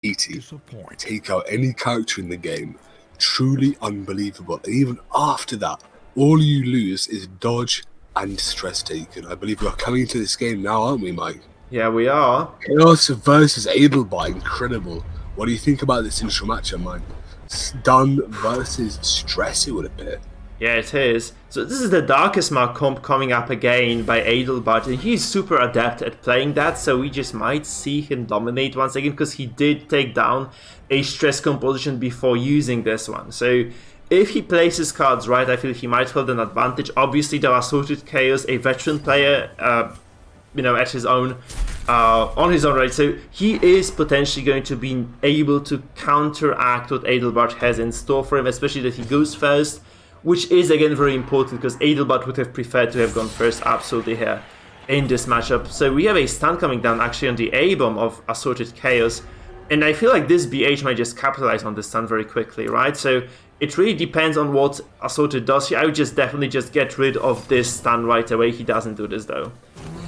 80, take out any character in the game. Truly unbelievable. And even after that, all you lose is dodge and stress taken. I believe we're coming into this game now, aren't we, Mike? Yeah, we are. Chaos versus Adelbart, incredible. What do you think about this initial matchup, Mike? Stun versus stress, it would appear. Yeah, it is. So this is the Darkest Mark comp coming up again by Adelbart, and he's super adept at playing that, so we just might see him dominate once again, because he did take down a stress composition before using this one. So if he plays his cards right, I feel he might hold an advantage. Obviously, there are AssortedChaos, a veteran player, at his own, on his own right. So he is potentially going to be able to counteract what Adelbart has in store for him, especially that he goes first, which is again very important because Adelbart would have preferred to have gone first absolutely here in this matchup. So we have a stun coming down actually on the A-bomb of AssortedChaos, and I feel like this BH might just capitalize on this stun very quickly, right? So it really depends on what Assorted does here. I would just definitely just get rid of this stun right away. He doesn't do this though.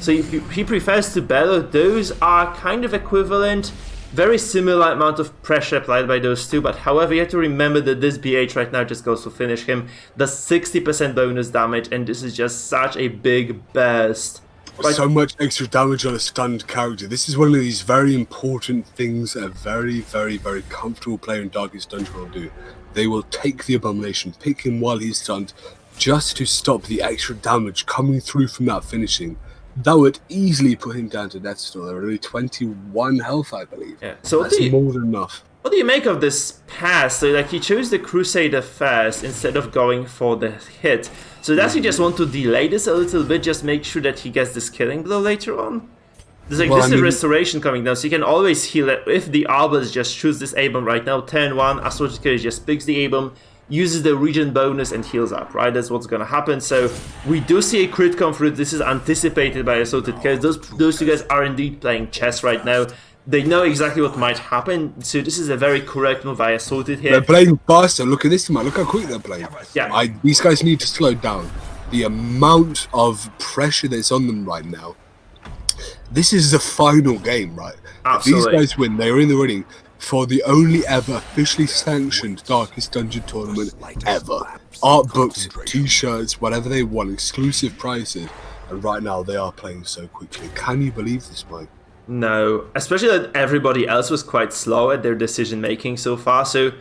So if he prefers to bellow, those are kind of equivalent. Very similar amount of pressure applied by those two, but however, you have to remember that this BH right now just goes to finish him, does 60% bonus damage, and this is just such a big burst. So much extra damage on a stunned character. This is one of these very important things a very, very, very comfortable player in Darkest Dungeon will do. They will take the Abomination, pick him while he's stunned, just to stop the extra damage coming through from that finishing. That would easily put him down to death still. There are only 21 health, I believe. Yeah. So that's more than enough. What do you make of this pass? So like he chose the Crusader first instead of going for the hit. So does he just want to delay this a little bit, just make sure that he gets this killing blow later on? There's like a restoration coming down, so you can always heal it. If the Albers just shoots this A-bomb right now, turn 1, AssortedChaos just picks the A-bomb, uses the regen bonus and heals up, right? That's what's gonna happen. So we do see a crit come through. This is anticipated by AssortedChaos. Those two guys are indeed playing chess right now. They know exactly what might happen. So this is a very correct move by Assorted here. They're playing faster. Look at this, man. Look how quick they're playing. Yeah. These guys need to slow down. The amount of pressure that's on them right now. This is the final game, right? Absolutely. If these guys win, they're in the running for the only ever officially sanctioned Darkest Dungeon tournament ever. Art books, t-shirts, whatever they want, exclusive prices. And right now they are playing so quickly. Can you believe this, Mike? No, especially that everybody else was quite slow at their decision making so far. So,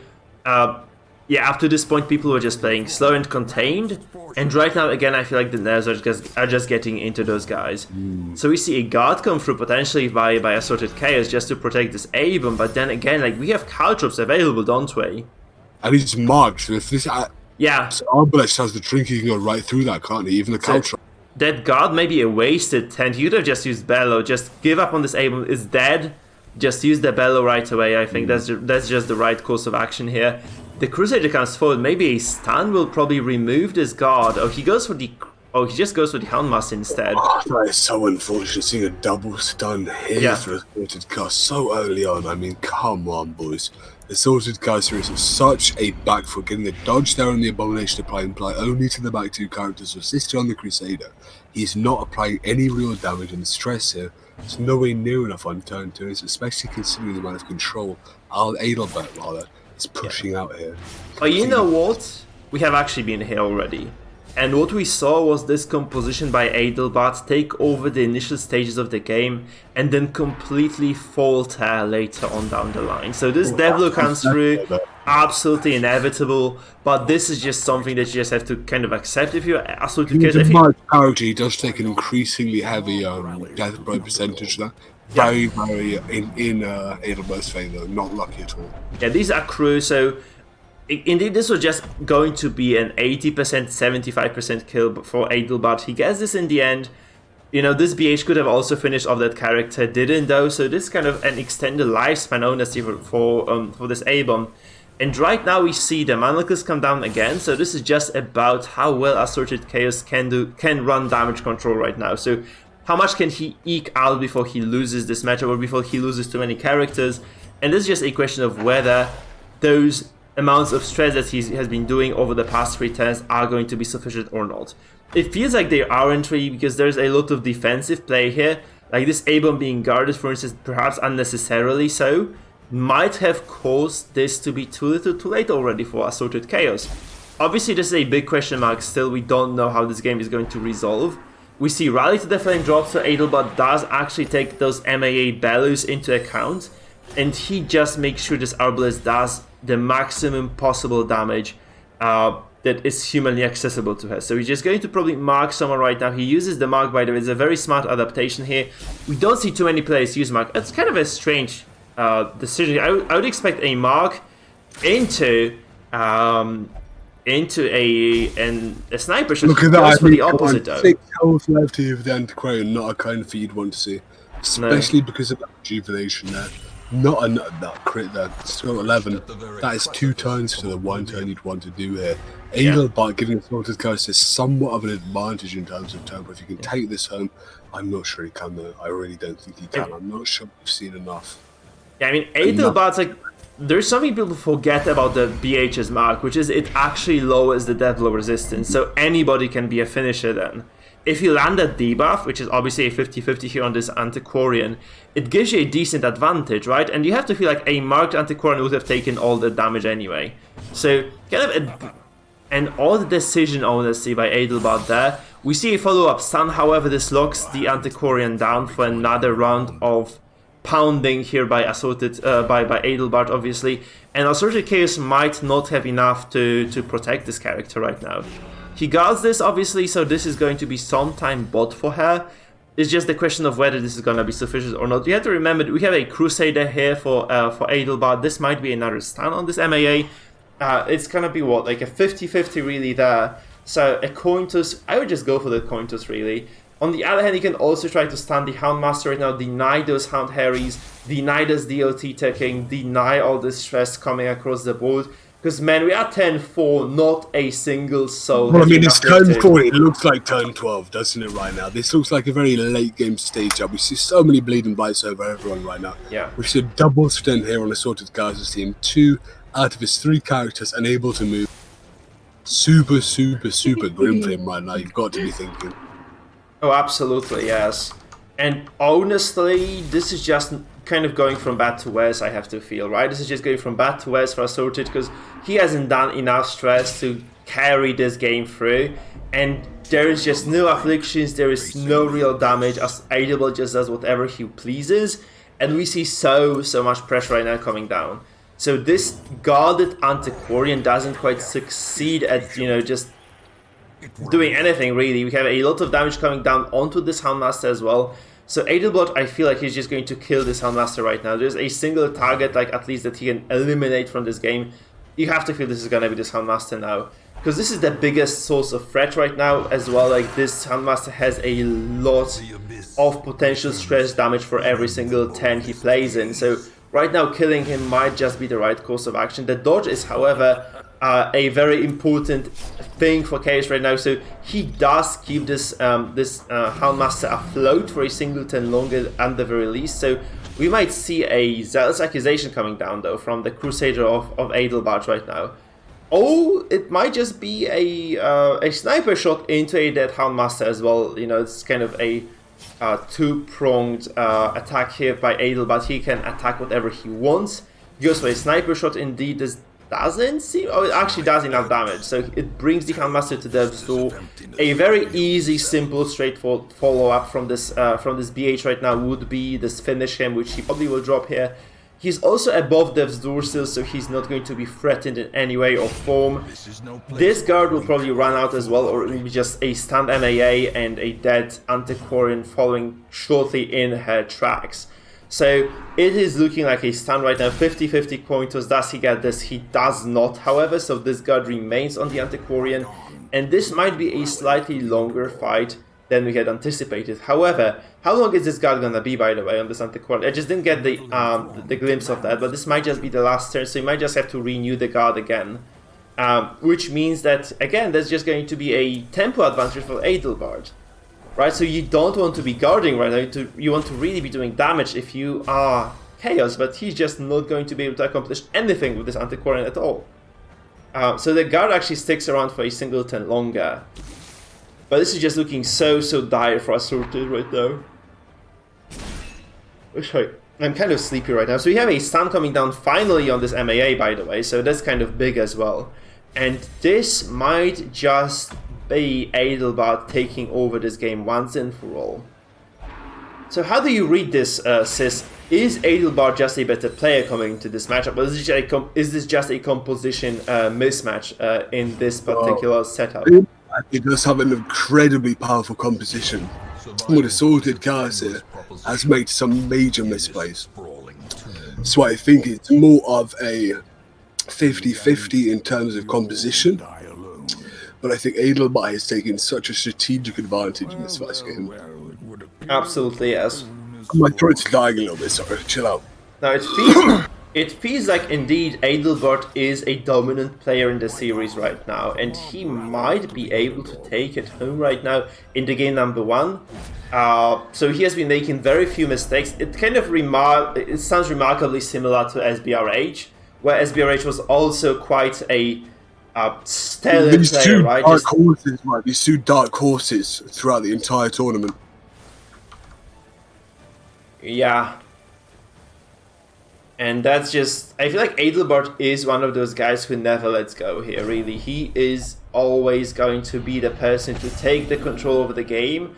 yeah, up to this point, people were just playing slow and contained. And right now, again, I feel like the nerves are just getting into those guys. So we see a guard come through potentially by AssortedChaos just to protect this A-bomb. But then again, like we have caltrops available, don't we? And he's marked. So if this Arbalest has the drink, he can go right through that, can't he? Even the caltrop. That guard may be a wasted tent. He could have just used bellow. Just give up on this A-bomb. It's dead. Just use the bellow right away. I think that's just the right course of action here. The Crusader comes forward. Maybe a stun will probably remove this guard. Oh, he goes for the. Oh, he just goes for the Houndmaster instead. Oh, that is so unfortunate seeing a double stun here for AssortedChaos so early on. I mean, come on, boys. AssortedChaos is such a back foot, getting the dodge there on the Abomination apply only to the back two characters, assisted on the Crusader. He's not applying any real damage, and the stress here is nowhere near enough on turn 2, especially considering the amount of control Adelbart rather is pushing out here. Oh, you know what? We have actually been here already. And what we saw was this composition by Adelbart take over the initial stages of the game and then completely falter later on down the line. So this Devlo comes through, absolutely inevitable, but this is just something that you just have to kind of accept if you're AssortedChaos. My character, he does take an increasingly heavy death blow percentage there. Very, very in Adelbart's favour, not lucky at all. Yeah, these are crew, so indeed, this was just going to be an 80%, 75% kill for Adelbart. He gets this in the end. You know, this BH could have also finished off that character, didn't though. So this is kind of an extended lifespan, honestly, for this A-bomb. And right now we see the Manacles come down again. So this is just about how well AssortedChaos can run damage control right now. So how much can he eke out before he loses this matchup or before he loses too many characters? And this is just a question of whether those amounts of stress that he has been doing over the past 3 turns are going to be sufficient or not. It feels like they aren't really, because there's a lot of defensive play here, like this A-bomb being guarded, for instance, perhaps unnecessarily so, might have caused this to be too little too late already for AssortedChaos. Obviously, this is a big question mark still. We don't know how this game is going to resolve. We see Rally to the Flame drop, so Adelbart does actually take those MAA values into account, and he just makes sure this Arbalest does the maximum possible damage that is humanly accessible to her. So he's just going to probably mark someone right now. He uses the mark, by the way. It's a very smart adaptation here. We don't see too many players use mark. It's kind of a strange decision. I would expect a mark into a sniper shot. Look at that! For the opposite, though. 6 health left here with the Antiquarian. Not a kind of feat you'd want to see, especially because of that rejuvenation there. Not that crit there. Still 11. That is 2 turns to the 1 turn you'd want to do here. Adelbart giving AssortedChaos is somewhat of an advantage in terms of turn, but if you can take this home, I'm not sure he can though. I really don't think he can. I'm not sure we've seen enough. Yeah, I mean, Adelbart's like, there's something people forget about the BH's mark, which is it actually lowers the death blow resistance, so anybody can be a finisher then. If you land a debuff, which is obviously a 50-50 here on this Antiquarian, it gives you a decent advantage, right? And you have to feel like a marked Antiquarian would have taken all the damage anyway. So, kind of an odd decision, honestly, by Adelbart there. We see a follow-up stun, however, this locks the Antiquarian down for another round of pounding here by Adelbart, obviously. And AssortedChaos might not have enough to protect this character right now. He guards this, obviously, so this is going to be sometime bot for her. It's just the question of whether this is going to be sufficient or not. You have to remember that we have a Crusader here for Adelbart. This might be another stun on this MAA. It's going to be, what, like a 50-50 really there. So a coin toss, I would just go for the coin toss, really. On the other hand, you can also try to stun the Houndmaster right now, deny those Hound Harries, deny this DOT taking, deny all this stress coming across the board. Because, man, we are 10-4, not a single soul. Well, I mean, it's turn 4. It looks like turn 12, doesn't it, right now? This looks like a very late-game stage up. We see so many bleeding bites over everyone right now. Yeah. We see a double stun here on AssortedChaos' team. 2 out of his 3 characters unable to move. Super, super, super grim for him right now. You've got to be thinking. Oh, absolutely, yes. And honestly, this is just kind of going from bad to worse, I have to feel, right? This is just going from bad to worse for Assorted because he hasn't done enough stress to carry this game through, and there is just no afflictions, there is no real damage, as Adelbart just does whatever he pleases, and we see so much pressure right now coming down. So this guarded Antiquarian doesn't quite succeed at, you know, just doing anything really. We have a lot of damage coming down onto this Houndmaster as well. So Adelbart, I feel like he's just going to kill this Houndmaster right now. There's a single target, like at least that he can eliminate from this game. You have to feel this is going to be this Houndmaster now. Because this is the biggest source of threat right now as well. Like this Houndmaster has a lot of potential stress damage for every single turn he plays in. So right now killing him might just be the right course of action. The dodge is, however, a very important thing for Chaos right now, so he does keep this Houndmaster afloat for a single turn longer at the very least. So we might see a zealous accusation coming down though from the Crusader of Adelbart right now. Oh, it might just be a sniper shot into a dead Houndmaster as well. You know, it's kind of a two-pronged attack here by Adelbart. He can attack whatever he wants. He goes for a sniper shot. Indeed, this doesn't seem... Oh, it actually does enough damage. So it brings the Houndmaster to death's door. A very easy, simple, straightforward follow-up from this BH right now would be this finish him, which he probably will drop here. He's also above death's door still, so he's not going to be threatened in any way or form. This guard will probably run out as well, or it will be just a stunned MAA and a dead Antiquarian following shortly in her tracks. So it is looking like a stun right now. 50-50 coin toss. Does he get this? He does not, however, so this guard remains on the Antiquarian, and this might be a slightly longer fight than we had anticipated. However, how long is this guard gonna be, by the way, on this Antiquarian? I just didn't get the glimpse of that, but this might just be the last turn, so you might just have to renew the guard again. Which means that, again, there's just going to be a tempo advantage for Adelbart. Right, so you don't want to be guarding right now, you want to really be doing damage if you are Chaos, but he's just not going to be able to accomplish anything with this Antiquarian at all. So the guard actually sticks around for a single turn longer. But this is just looking so dire for Assorted right now. Sorry. I'm kind of sleepy right now. So we have a sun coming down finally on this MAA, by the way, so that's kind of big as well. And this might just be Adelbart taking over this game once and for all. So how do you read this, Sis? Is Adelbart just a better player coming into this matchup, or is this just a composition mismatch in this particular setup? It does have an incredibly powerful composition. With AssortedChaos here has made some major misplays. So I think it's more of a 50-50 in terms of composition. But I think Adelbart has taken such a strategic advantage in this first game. Absolutely, yes. My throat's dying a little bit, sorry, chill out. Now it feels like indeed Adelbart is a dominant player in the series right now, and he might be able to take it home right now in the game number 1. So he has been making very few mistakes. It kind of it sounds remarkably similar to SBRH, where SBRH was also quite a stellar player, right? These two dark horses throughout the entire tournament. Yeah. And that's just... I feel like Adelbart is one of those guys who never lets go here, really. He is always going to be the person to take the control over the game.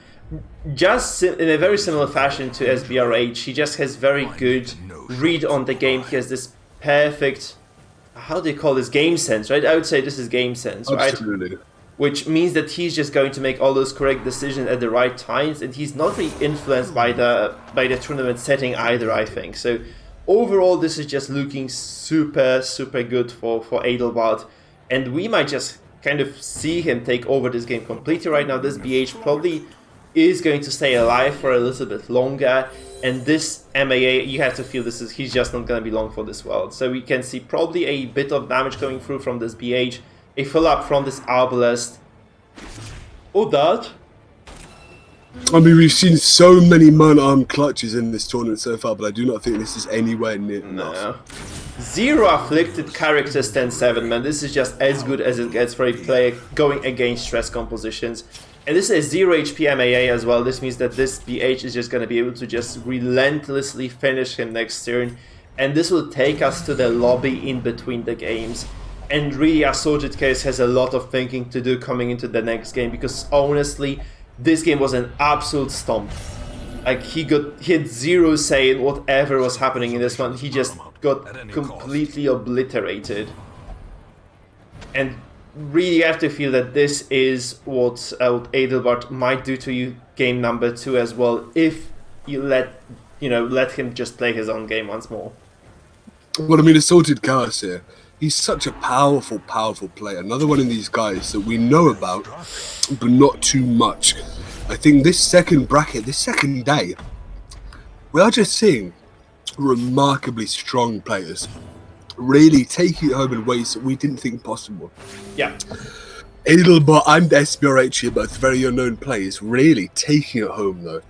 Just in a very similar fashion to SBRH, he just has very good read on the game. He has this perfect... How do you call this? Game sense, right? I would say this is game sense, right? Absolutely. Which means that he's just going to make all those correct decisions at the right times, and he's not really influenced by the tournament setting either, I think. So overall, this is just looking super, super good for Adelbart, and we might just kind of see him take over this game completely right now. This BH probably is going to stay alive for a little bit longer, and this MAA, you have to feel he's just not going to be long for this world. So we can see probably a bit of damage going through from this BH, a follow-up from this Arbalest. Or that. I mean, we've seen so many man-arm clutches in this tournament so far, but I do not think this is anywhere near enough. 0 afflicted characters 10-7, man. This is just as good as it gets for a player going against stress compositions. And this is 0 HP MAA as well. This means that this BH is just going to be able to just relentlessly finish him next turn. And this will take us to the lobby in between the games. And really, AssortedChaos has a lot of thinking to do coming into the next game, because honestly, this game was an absolute stomp. Like, he had 0 say in whatever was happening in this one. He just got completely obliterated. And really, you have to feel that this is what Adelbart might do to you game number 2 as well, if you let him just play his own game once more. Well, I mean, AssortedChaos here. He's such a powerful, powerful player. Another one of these guys that we know about, but not too much. I think this second bracket, this second day, we are just seeing remarkably strong players really taking it home in ways that we didn't think possible. Yeah. Adelbart and SBRH here, both very unknown players, really taking it home though.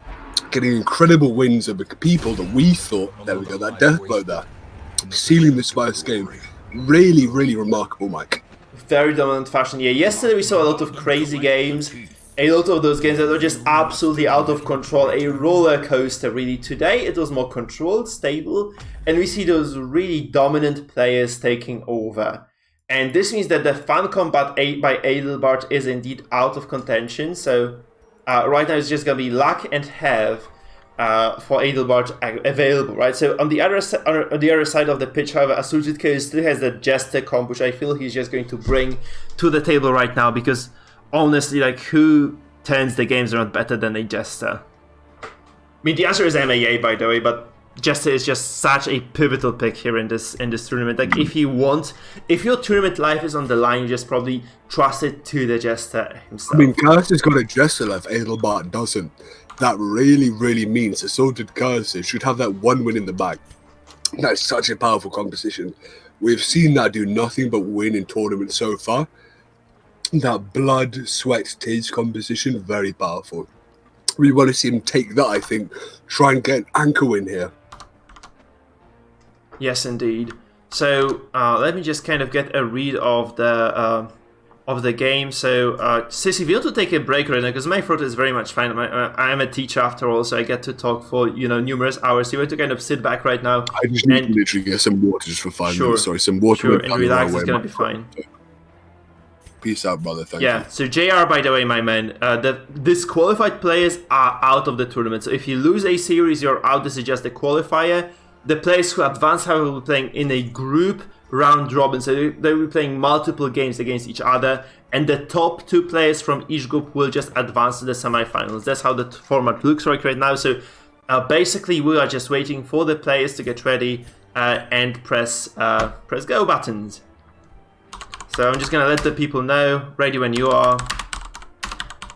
Getting incredible wins over people that we thought, there we go, that death blow there. Sealing this first game. Really, really remarkable, Mike. Very dominant fashion. Yeah, yesterday we saw a lot of crazy games. A lot of those games that were just absolutely out of control. A roller coaster, really. Today it was more controlled, stable, and we see those really dominant players taking over. And this means that the fun combat by Adelbart is indeed out of contention. So right now it's just going to be luck and have for Adelbart available, right? So on the other side of the pitch, however, AssortedChaos still has the Jester comp, which I feel he's just going to bring to the table right now, because honestly, like, who turns the games around better than a Jester? I mean, the answer is MAA, by the way, but Jester is just such a pivotal pick here in this tournament. Like, if your tournament life is on the line, you just probably trust it to the Jester himself. I mean, Chaos has got a Jester life, Adelbart doesn't. That really, really means AssortedChaos should have that one win in the bag. That's such a powerful composition. We've seen that do nothing but win in tournaments so far. That blood, sweat, tears composition, very powerful. We want to see him take that, I think. Try and get an anchor win here. Yes, indeed. So let me just kind of get a read of the of the game. So, Sis, if you want to take a break right now, because my throat is very much fine. I am a teacher after all, so I get to talk for numerous hours. You want to kind of sit back right now. I just need to literally get some water just for 5 minutes. Sorry, some water. Sure, and relax. It's gonna be fine. Peace out, brother. Thank you. So JR, by the way, my man, the disqualified players are out of the tournament. So if you lose a series, you're out. This is just a qualifier. The players who advance, however, will be playing in a group round robin. So they will be playing multiple games against each other. And the top 2 players from each group will just advance to the semifinals. That's how the format looks like right now. So basically, we are just waiting for the players to get ready and press go buttons. So I'm just going to let the people know, ready when you are,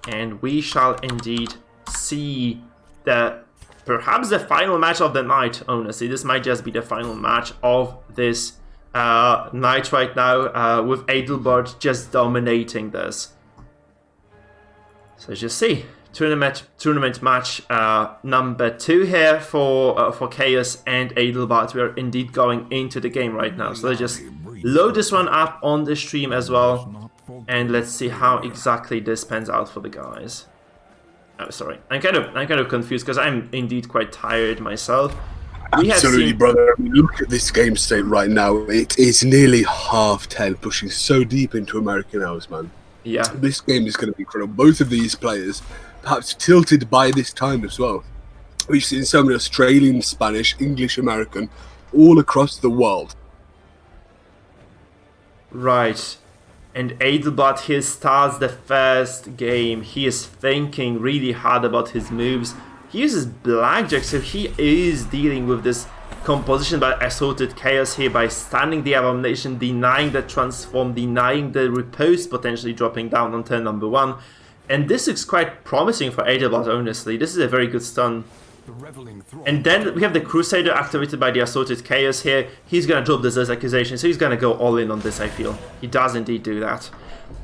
and we shall indeed see perhaps the final match of the night, honestly. This might just be the final match of this night right now, with Adelbart just dominating this. So as you see, tournament match number 2 here for Chaos and Adelbart. We are indeed going into the game right now. So let's just load this one up on the stream as well, and let's see how exactly this pans out for the guys. Oh, sorry, I'm kind of confused because I'm indeed quite tired myself. Absolutely, brother. I mean, look at this game state right now. It is nearly 10:30, pushing so deep into American hours, man. Yeah, this game is going to be incredible. Both of these players, perhaps tilted by this time as well. We've seen so many Australian, Spanish, English, American, all across the world. Right, and Adelbart here starts the first game. He is thinking really hard about his moves. He uses blackjack, so he is dealing with this composition by AssortedChaos here by standing the Abomination, denying the transform, denying the riposte, potentially dropping down on turn number 1. And this looks quite promising for Adelbart, honestly. This is a very good stun. And then we have the Crusader activated by the AssortedChaos here. He's going to drop this as accusation, so he's going to go all in on this, I feel. He does indeed do that.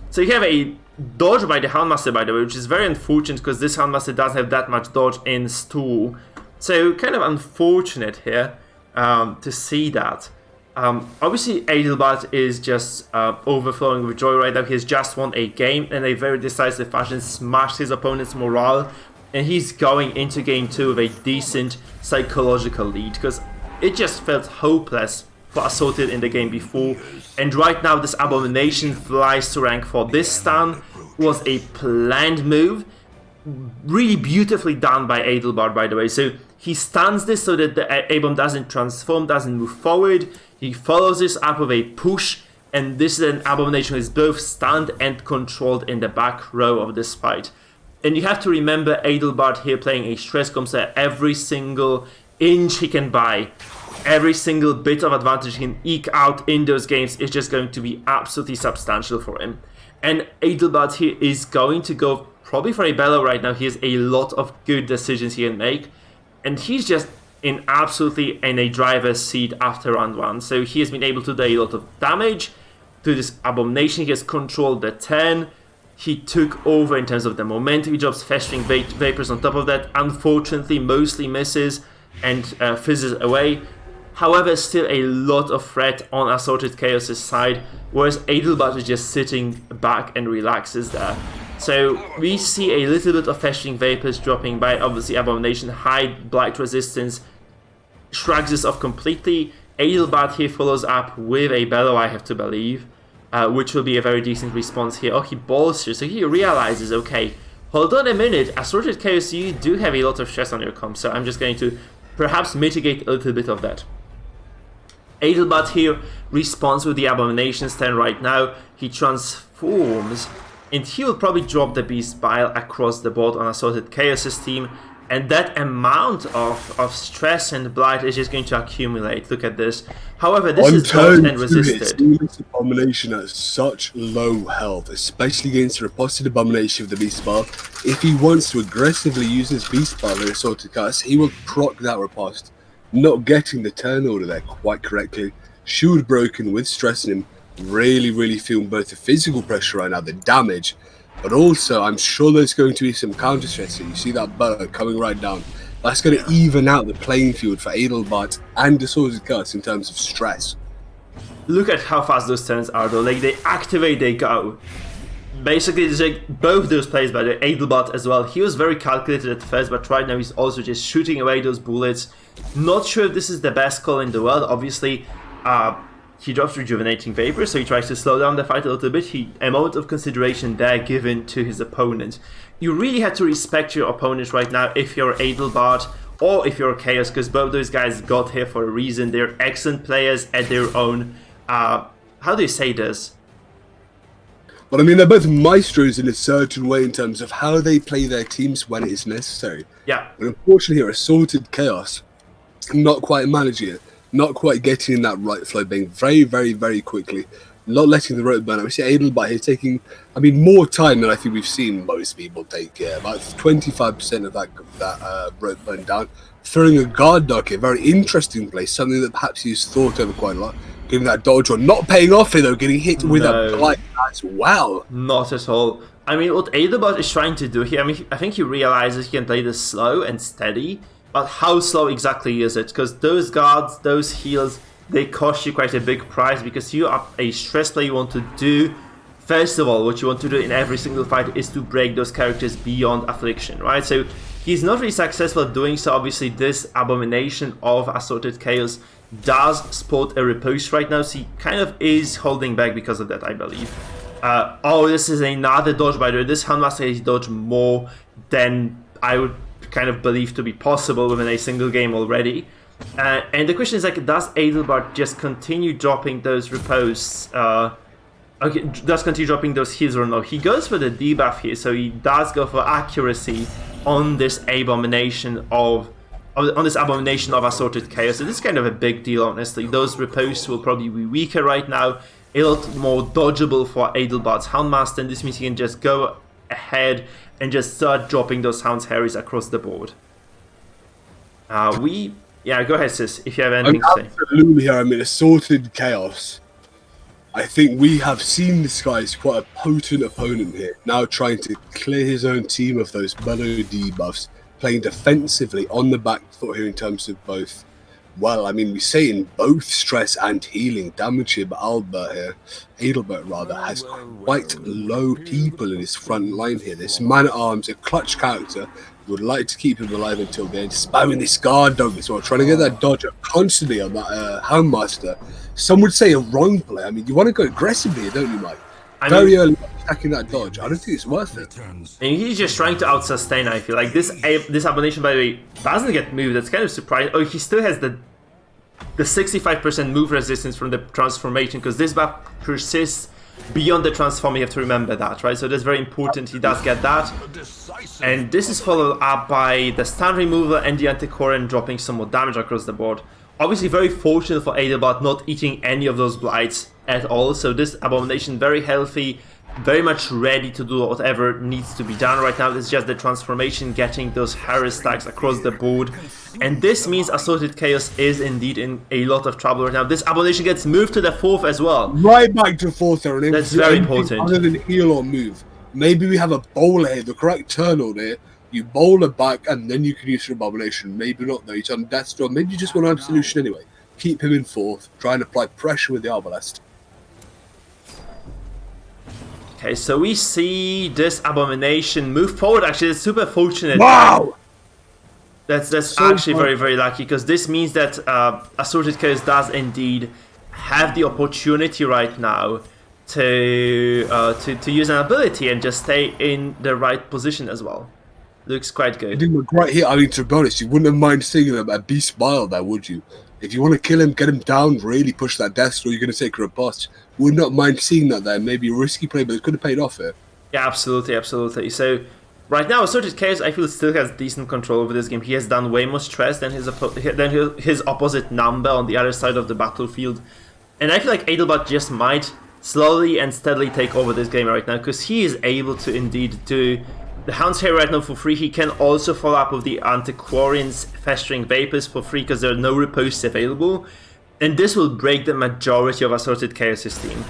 So you have a dodge by the Houndmaster, by the way, which is very unfortunate because this Houndmaster doesn't have that much dodge in stall. So kind of unfortunate here to see that. Obviously, Adelbart is just overflowing with joy right now. He has just won a game in a very decisive fashion, smashed his opponent's morale, and he's going into game 2 with a decent psychological lead because it just felt hopeless for Assorted in the game before. And right now, this Abomination flies to rank 4. This stun was a planned move, really beautifully done by Adelbart, by the way. So he stuns this so that the Abom doesn't transform, doesn't move forward. He follows this up with a push, and this is an Abomination who is both stunned and controlled in the back row of this fight. And you have to remember Adelbart here playing a stress comp, so every single inch he can buy, every single bit of advantage he can eke out in those games is just going to be absolutely substantial for him. And Adelbart here is going to go probably for a bellow right now. He has a lot of good decisions he can make, and he's just in a driver's seat after round 1. So he has been able to do a lot of damage to this Abomination. He has controlled the turn. He took over in terms of the momentum. He drops Festering Vapors on top of that. Unfortunately, mostly misses and fizzes away. However, still a lot of threat on AssortedChaos' side, whereas Adelbart is just sitting back and relaxes there. So we see a little bit of Festering Vapors dropping by. Obviously, Abomination, high blight resistance, shrugs this off completely. Adelbart here follows up with a bellow, I have to believe, which will be a very decent response here. Oh, he bolsters, so he realizes, okay, hold on a minute, AssortedChaos, you do have a lot of stress on your comp, so I'm just going to perhaps mitigate a little bit of that. Adelbart here responds with the Abomination stand right now. He transforms, and he will probably drop the Beast Bile across the board on AssortedChaos' team. And that amount of stress and blight is just going to accumulate. Look at this. However, this is dodged and resisted. This Abomination at such low health, especially against the riposted Abomination of the Beast Bile. If he wants to aggressively use his Beast Bile in AssortedChaos, he will proc that riposte, not getting the turn order there quite correctly. Shield broken with stress in him. Really feeling both the physical pressure right now, the damage, but also I'm sure there's going to be some counter stress here. You see that bird coming right down. That's going to even out the playing field for Adelbart and AssortedChaos in terms of stress. Look at how fast those turns are though. Like, they activate, they go. Basically, it's like both those players, by the Adelbart as well. He was very calculated at first, but right now he's also just shooting away those bullets. Not sure if this is the best call in the world. Obviously, he drops Rejuvenating Vapor, so he tries to slow down the fight a little bit. Amount of consideration there given to his opponent. You really have to respect your opponent right now if you're Adelbart or if you're Chaos, because both those guys got here for a reason. They're excellent players at their own. How do you say this? But I mean, they're both maestros in a certain way in terms of how they play their teams when it is necessary. Yeah. But unfortunately here, Assorted Chaos, not quite managing it, not quite getting in that right flow, being very, very, very quickly, not letting the rope burn out. We see Adelbart here taking, I mean, more time than I think we've seen most people take. Yeah, about 25% of that rope burn down. Throwing a guard dog here, very interesting play, something that perhaps he's thought over quite a lot. Getting that dodge or not paying off here though, getting hit with a blight as well. Not at all. I mean, what Adelbart is trying to do here, I mean, I think he realizes he can play this slow and steady, but how slow exactly is it? Because those guards, those heals, they cost you quite a big price because you are a stress play you want to do. First of all, what you want to do in every single fight is to break those characters beyond affliction, right? So he's not really successful at doing so. Obviously, this abomination of Assorted Chaos does spot a riposte right now, so he kind of is holding back because of that, I believe. Oh, this is another dodge, by the way. This Handmaster has dodged more than I would kind of believe to be possible within a single game already. And the question is, like, does Adelbart just continue dropping those ripostes? Okay, does continue dropping those heals or no? He goes for the debuff here, so he does go for accuracy on this abomination of Assorted Chaos. So this is kind of a big deal, honestly. Those ripostes will probably be weaker right now, a lot more dodgeable for Adelbart's Houndmaster, and this means he can just go ahead and just start dropping those Hound's Harries across the board. Yeah, go ahead, Sis, if you have anything to say. Absolutely, I mean, Assorted Chaos. I think we have seen this guy as quite a potent opponent here, now trying to clear his own team of those mellow debuffs, playing defensively on the back foot here in terms of both, well, I mean, we say in both stress and healing damage here, but Adelbart rather, has quite low people in his front line here. This Man-at-Arms, a clutch character, would like to keep him alive until the end, spamming this guard dog as well, trying to get that dodge up constantly on that Houndmaster. Some would say a wrong play. I mean, you want to go aggressively here, don't you, Mike? Very early attacking that dodge. I don't think it's worth it. And he's just trying to out-sustain, I feel. Like, this abomination, by the way, doesn't get moved. That's kind of surprising. Oh, he still has the 65% move resistance from the transformation, because this buff persists beyond the transform. You have to remember that, right? So that's very important. He does get that. And this is followed up by the stun removal and the anti-Koran dropping some more damage across the board. Obviously, very fortunate for Adelbart not eating any of those blights at all. So this abomination, very healthy, very much ready to do whatever needs to be done right now. It's just the transformation getting those Harris stacks across the board. And this means Assorted Chaos is indeed in a lot of trouble right now. This abomination gets moved to the 4th as well. Right back to 4th there. And that's very important. Other than heal or move. Maybe we have a bowler here, the correct turn order here. You bowl it back and then you can use your abomination. Maybe not though. He's on death straw. Maybe you just want absolution anyway. Keep him in 4th. Try and apply pressure with the Arbalest. Okay, so we see this abomination move forward. Actually, it's super fortunate. Wow! That's so actually very, very lucky, because this means that Assorted Chaos does indeed have the opportunity right now to use an ability and just stay in the right position as well. Looks quite good. He did look right here. I mean, to be honest, you wouldn't have mind seeing him at Beast Smile there, would you? If you want to kill him, get him down, really push that death straw, you're going to take a riposte. Would not mind seeing that there. Maybe a risky play, but it could have paid off here. Yeah, absolutely, absolutely. So, right now, Assorted Chaos, I feel, still has decent control over this game. He has done way more stress than his opposite number on the other side of the battlefield. And I feel like Adelbart just might slowly and steadily take over this game right now, because he is able to indeed do the Hound's here right now for free. He can also follow up with the Antiquarian's Festering Vapors for free, because there are no riposts available. And this will break the majority of Assorted Chaos' team.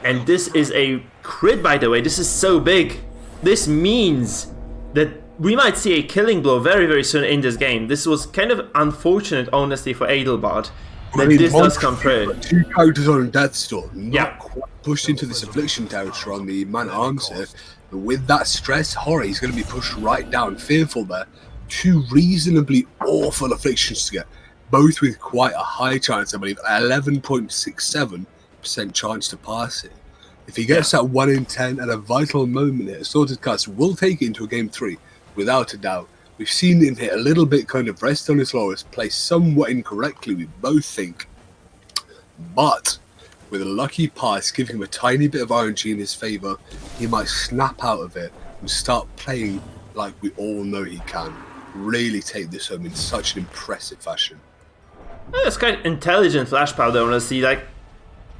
And this is a crit, by the way. This is so big. This means that we might see a killing blow very, very soon in this game. This was kind of unfortunate, honestly, for Adelbart, that this does come through. 2 characters on Deathstorm. Yeah. Quite pushed into this affliction territory on the man arms here. But with that stress, horror, he's going to be pushed right down. Fearful there. 2 reasonably awful afflictions to get, both with quite a high chance, I believe, 11.67% chance to pass it. If he gets that 1 in 10 at a vital moment here, AssortedChaos will take it into a game 3, without a doubt. We've seen him hit a little bit kind of rest on his laurels, play somewhat incorrectly, we both think. But with a lucky pass giving him a tiny bit of RNG in his favour, he might snap out of it and start playing like we all know he can. Really take this home in such an impressive fashion. It's quite intelligent flash powder, honestly. Like,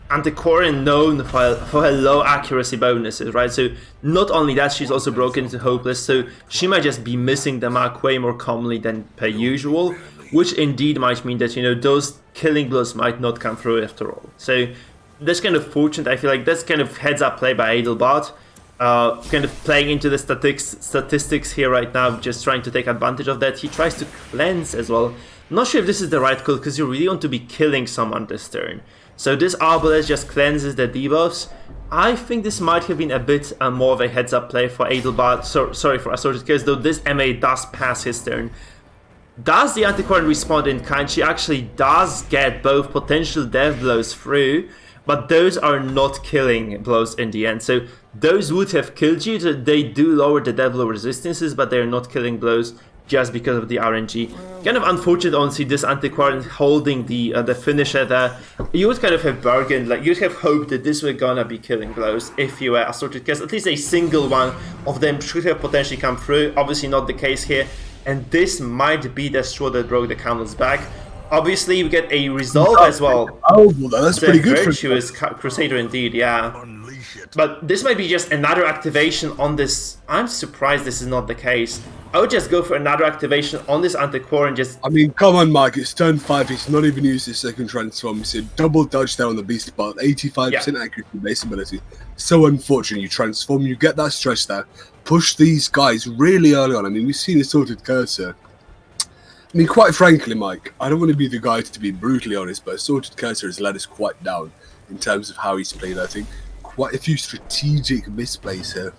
Antiquarian known for her low accuracy bonuses, right? So not only that, she's also broken into Hopeless, so she might just be missing the mark way more commonly than per usual, which indeed might mean that, you know, those killing blows might not come through after all. So that's kind of fortunate. I feel like that's kind of heads-up play by Adelbart, kind of playing into the statistics here right now, just trying to take advantage of that. He tries to cleanse as well. Not sure if this is the right call, because you really want to be killing someone this turn. So this Arbalest just cleanses the debuffs. I think this might have been a bit more of a heads-up play for Adelbart, sorry for AssortedChaos, though this MA does pass his turn. Does the Antiquarian respond in kind? She actually does get both potential death blows through, but those are not killing blows in the end. So those would have killed you. They do lower the death blow resistances, but they're not killing blows just because of the RNG. Kind of unfortunate, honestly, this Antiquarian holding the finisher there. You would kind of have bargained, like you'd have hoped that this were gonna be killing blows if you were AssortedChaos. At least a single one of them should have potentially come through. Obviously not the case here, and this might be the straw that broke the camel's back. Obviously, we get a resolve as well. Oh, well, that's pretty good. Virtuous Crusader indeed, yeah. But this might be just another activation on this. I'm surprised this is not the case. I would just go for another activation on this Antiquarian. Just, I mean, come on, Mike. It's turn 5. He's not even used his second transform. He's a double dodge there on the beast part. 85% accuracy base ability. So unfortunate. You transform, you get that stretch there. Push these guys really early on. I mean, we've seen AssortedChaos here. I mean, quite frankly, Mike, I don't want to be the guy to be brutally honest, but AssortedChaos has let us quite down in terms of how he's played. I think quite a few strategic misplays here.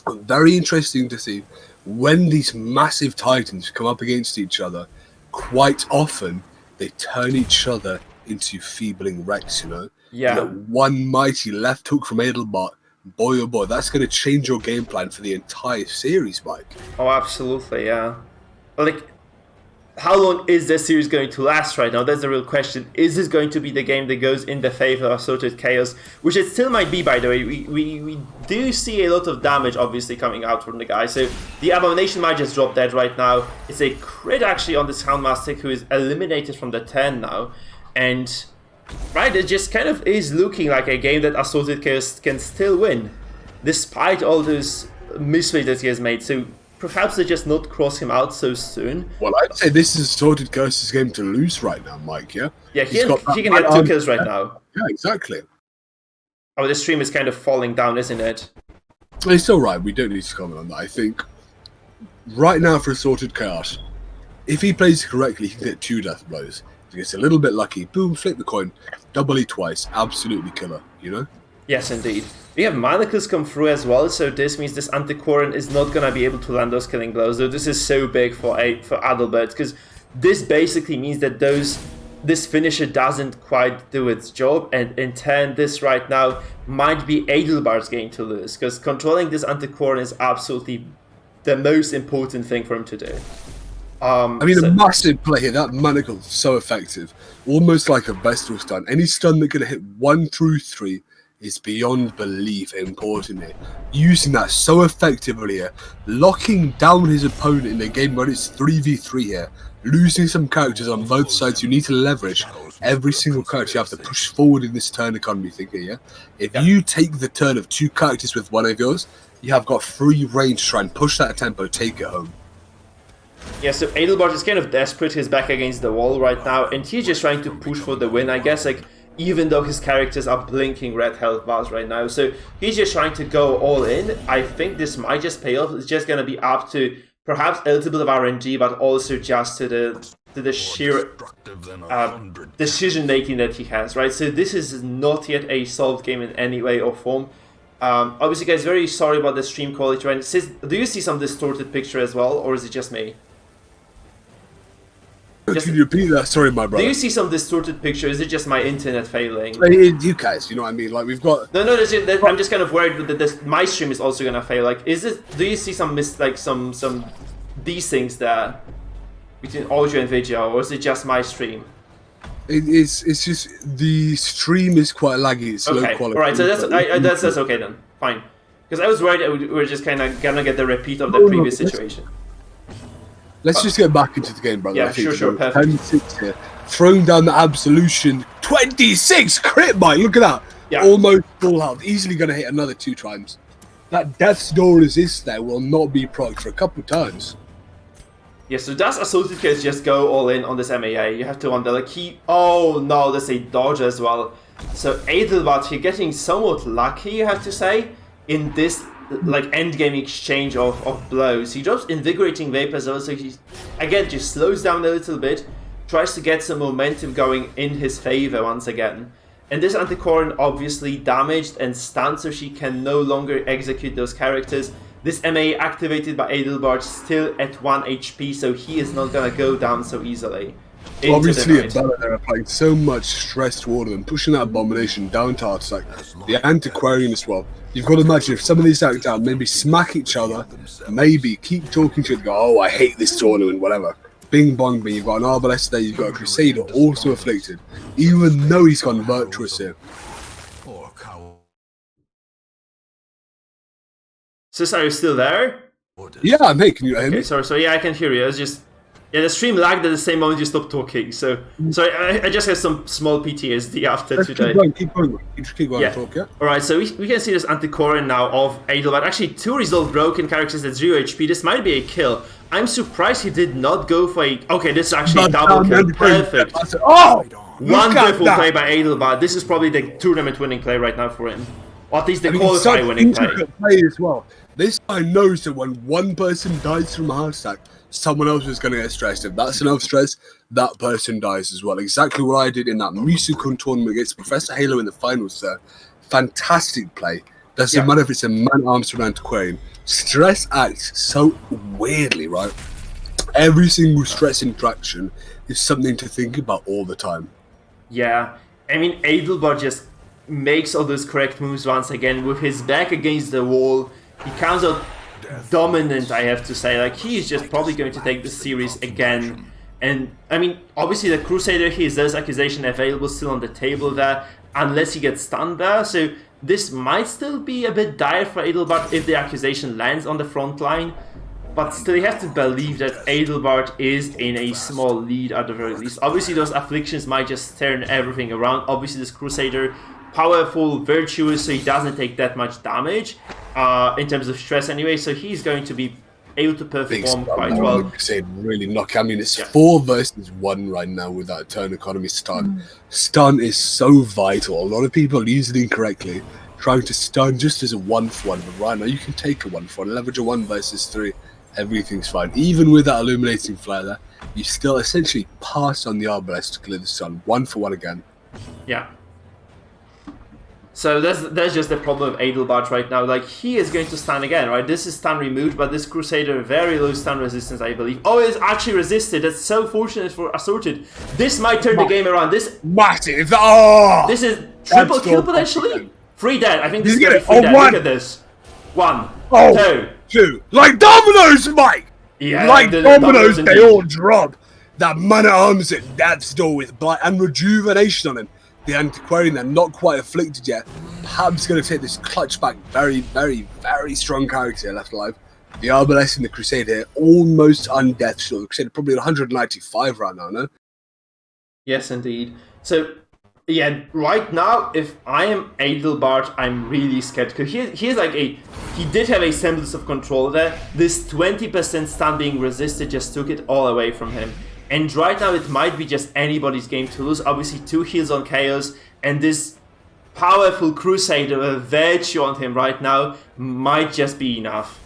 Very interesting to see when these massive titans come up against each other. Quite often, they turn each other into feebling wrecks, you know? Yeah. You get one mighty left hook from Adelbart. Boy, oh boy, that's going to change your game plan for the entire series, Mike. Oh, absolutely, yeah. Like, how long is this series going to last right now? That's the real question. Is this going to be the game that goes in the favor of AssortedChaos? Which it still might be, by the way. We do see a lot of damage, obviously, coming out from the guy. So the Abomination might just drop dead right now. It's a crit, actually, on this Houndmaster, who is eliminated from the 10 now. And, right, it just kind of is looking like a game that AssortedChaos can still win, despite all those misplays that he has made. So perhaps they just not cross him out so soon. Well, I'd say this is AssortedChaos' game to lose right now, Mike, yeah? Yeah, he can get 2 kills right now. Yeah, exactly. Oh, the stream is kind of falling down, isn't it? It's alright, we don't need to comment on that. I think right now for AssortedChaos, if he plays correctly, he can get 2 death blows. If he gets a little bit lucky, boom, flip the coin, double it twice, absolutely killer, you know? Yes, indeed. We have Manacles come through as well, so this means this Antiquarian is not going to be able to land those killing blows, though this is so big for Adelbart, because this basically means that this finisher doesn't quite do its job, and in turn, this right now might be Adelbart's game to lose, because controlling this Antiquarian is absolutely the most important thing for him to do. I mean, a massive play here. That manacle is so effective. Almost like a Vestal stun. Any stun that can hit 1 through 3 is beyond belief important here. Using that so effectively here. Locking down his opponent in a game where it's 3v3 here. Losing some characters on both sides. You need to leverage every single character. You have to push forward in this turn economy thing here, yeah? If you take the turn of 2 characters with one of yours, you have got free range to try and push that tempo, take it home. Yeah, so Adelbart is kind of desperate. He's back against the wall right now, and he's just trying to push for the win, I guess, like, even though his characters are blinking red health bars right now. So he's just trying to go all in. I think this might just pay off. It's just going to be up to perhaps a little bit of RNG, but also just to the to the sheer decision making that he has, right? So this is not yet a solved game in any way or form. Obviously, guys, very sorry about the stream quality. Right? Do you see some distorted picture as well, or is it just me? Can you repeat that? Sorry, my brother. Do you see some distorted picture? Is it just my internet failing? You guys, you know what I mean? Like, we've got... No, I'm just kind of worried that my stream is also gonna fail. Like, do you see some some these things there between audio and video, or is it just my stream? It's just the stream is quite laggy. It's low quality. Alright, so that's okay then. Fine. Because I was worried that we were just kind of gonna get the repeat of the previous situation. Let's just get back into the game, brother. Yeah, sure, perfect. 10-6 here. Throwing down the Absolution. 26 crit, Mike. Look at that. Yeah. Almost full health. Easily going to hit another 2 times. That Death's Door resist there will not be procced for a couple turns. Yeah, so does AssortedChaos just go all in on this MAA? You have to wonder, like, oh no, there's a dodge as well. So Adelbart here getting somewhat lucky, you have to say, in this like endgame exchange of blows. He drops Invigorating Vapor as well, so he again just slows down a little bit, tries to get some momentum going in his favor once again. And this Antiquarian obviously damaged and stunned, so she can no longer execute those characters. This MA activated by Adelbart still at 1 HP, so he is not gonna go down so easily. Obviously, at Bella, they're applying so much stress toward them, pushing that Abomination down to like the Antiquarian as well. You've got to imagine if some of these act down, maybe smack each other, maybe keep talking to it, go, oh, I hate this tournament, whatever. Bing bong bing, you've got an Arbalest there, you've got a Crusader, also afflicted, even though he's gone virtuous here. Sis, are you still there? Yeah, I'm here, can you hear me? Okay, sorry, so yeah, I can hear you. I was just... Yeah, the stream lagged at the same moment you stopped talking, so I just have some small PTSD after today. Keep going. Talk, yeah? Alright, so we can see this Antiquarian now of Adelbart. Actually, 2 resolved broken characters at 0 HP. This might be a kill. I'm surprised he did not go for a... Okay, this is actually a double kill. Perfect. Oh! Wonderful play by Adelbart. This is probably the tournament winning play right now for him. Or at least the qualify winning play as well. This guy knows that when one person dies from a heart attack, someone else is going to get stressed. If that's enough stress, that person dies as well. Exactly what I did in that Musicon tournament against Professor Halo in the finals there. Fantastic play. Doesn't matter if it's a man-arms or an Antiquarian. Stress acts so weirdly, right? Every single stress interaction is something to think about all the time. Yeah. I mean, Adelbart just makes all those correct moves once again with his back against the wall. He comes out dominant, I have to say. Like, he is just probably going to take the series again. And I mean, obviously the Crusader, there's accusation available still on the table there, unless he gets stunned there. So this might still be a bit dire for Adelbart if the accusation lands on the front line. But still, you have to believe that Adelbart is in a small lead at the very least. Obviously, those afflictions might just turn everything around. Obviously, this Crusader, powerful, virtuous, so he doesn't take that much damage in terms of stress anyway. So he's going to be able to perform quite well. Crusader really knock. I mean, it's 4 versus 1 right now with that turn economy stun. Stun is so vital. A lot of people use it incorrectly, trying to stun just as a 1-for-1. But right now, you can take a 1-for-1, leverage a 1 versus 3. Everything's fine. Even with that illuminating flare there, you still essentially pass on the Arbalest to clear the stun. 1-for-1 again. Yeah. So that's just the problem with Adelbart right now. Like, he is going to stun again, right? This is stun removed, but this Crusader, very low stun resistance, I believe. Oh, it's actually resisted. That's so fortunate for Assorted. This might turn the game around. This massive. Oh! This is triple kill potentially. Free dead. I think this is going to be free dead. Look at this. 1, 2. Like dominoes, Mike! Yeah, like dominoes, they all drop. That man-at-arms at Death's Door with blight and rejuvenation on him. The Antiquarian, they're not quite afflicted yet. Perhaps going to take this clutch back. Very, very, very strong character left alive. The Arbalest and the Crusader here, almost undeath shield. The Crusader probably 195 right now, no? Yes, indeed. So, yeah, right now, if I am Adelbart, I'm really scared. Because he's like he did have a semblance of control there. This 20% stun being resisted just took it all away from him. And right now, it might be just anybody's game to lose. Obviously, 2 heals on Chaos, and this powerful Crusader, a virtue on him right now, might just be enough.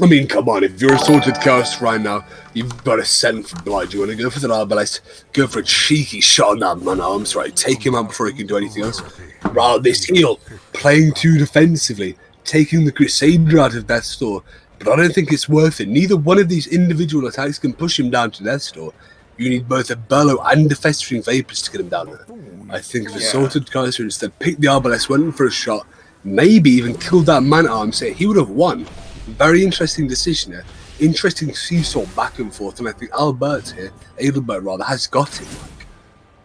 I mean, come on, if you're Assorted Chaos right now, you've got to send for blood. You want to go for the arbalest, go for a cheeky shot on that man-arms, right? Take him out before he can do anything else. Right, this heal, playing too defensively, taking the Crusader out of Death's Door. But I don't think it's worth it. Neither one of these individual attacks can push him down to Death's Door. You need both a Bellow and a Festering Vapors to get him down there. I think if Assorted Chaos instead picked the arbalest, went in for a shot, maybe even killed that man-arm, say he would have won. Very interesting decision here. Interesting seesaw back and forth, and I think Adelbart rather, has got him.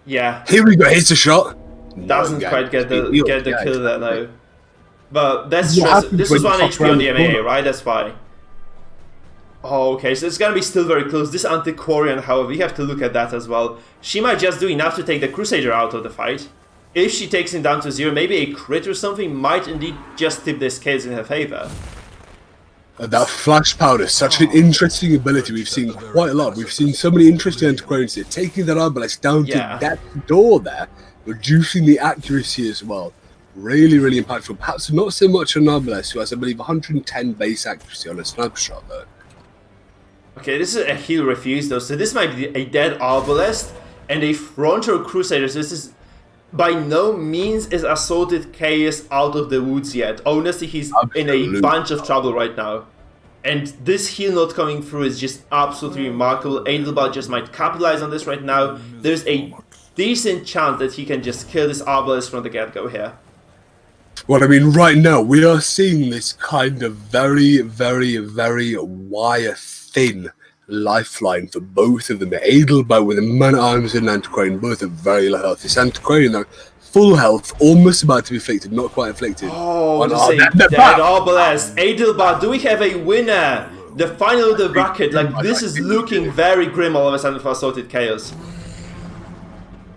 Yeah. Here we go, hits a shot. Doesn't quite get the kill there though. But that's just, this is 1 HP on the MAA, right? That's why. Oh, okay, so it's gonna be still very close. This Antiquarian, however, we have to look at that as well. She might just do enough to take the Crusader out of the fight. If she takes him down to 0, maybe a crit or something might indeed just tip this case in her favor. That flash powder, such an interesting ability we've seen quite a lot. We've seen so many interesting antiquarians here, taking that arbalest down to that door there, reducing the accuracy as well. Really, really impactful. Perhaps not so much on arbalest, who has, I believe, 110 base accuracy on a snapshot though. Okay, this is a heal refuse though, so this might be a dead arbalest and a front row Crusader. So this is by no means is Assorted Chaos out of the woods yet. Honestly, he's in a bunch of trouble right now. And this heal not coming through is just absolutely remarkable. Adelbart just might capitalize on this right now. There's a decent chance that he can just kill this arbalest from the get-go here. Well, I mean, right now, we are seeing this kind of very, very, very wire-thin lifeline for both of them. Adelbart with a man-at-arms and an Antiquarian, both are very low health. This Antiquarian, though, full health, almost about to be afflicted, not quite afflicted. Oh, dead arbalest. Adelbart, do we have a winner? The final of the bracket, like, this is looking very grim all of a sudden for Assorted Chaos.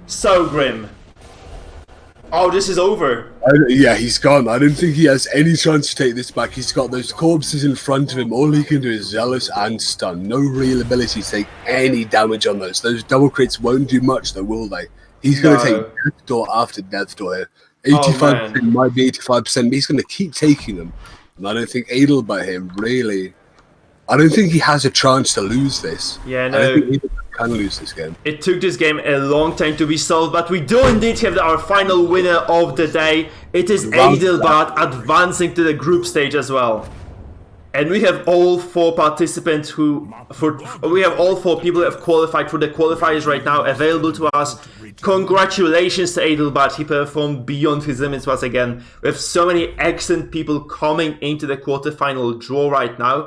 So grim. Oh, this is over. Yeah, he's gone. I don't think he has any chance to take this back. He's got those corpses in front of him. All he can do is Zealous and Stun. No real ability to take any damage on those. Those double crits won't do much, though, will they? He's going to take Death Door after Death Door here. 85% might be 85%, but he's going to keep taking them. And I don't think Adelbart here really... I don't think he has a chance to lose this. Yeah, no. I don't think Adelbart can lose this game. It took this game a long time to be solved, but we do indeed have our final winner of the day. It is Adelbart advancing to the group stage as well. And we have all 4 participants we have all 4 people who have qualified for the qualifiers right now available to us. Congratulations to Adelbart, he performed beyond his limits once again. We have so many excellent people coming into the quarterfinal draw right now.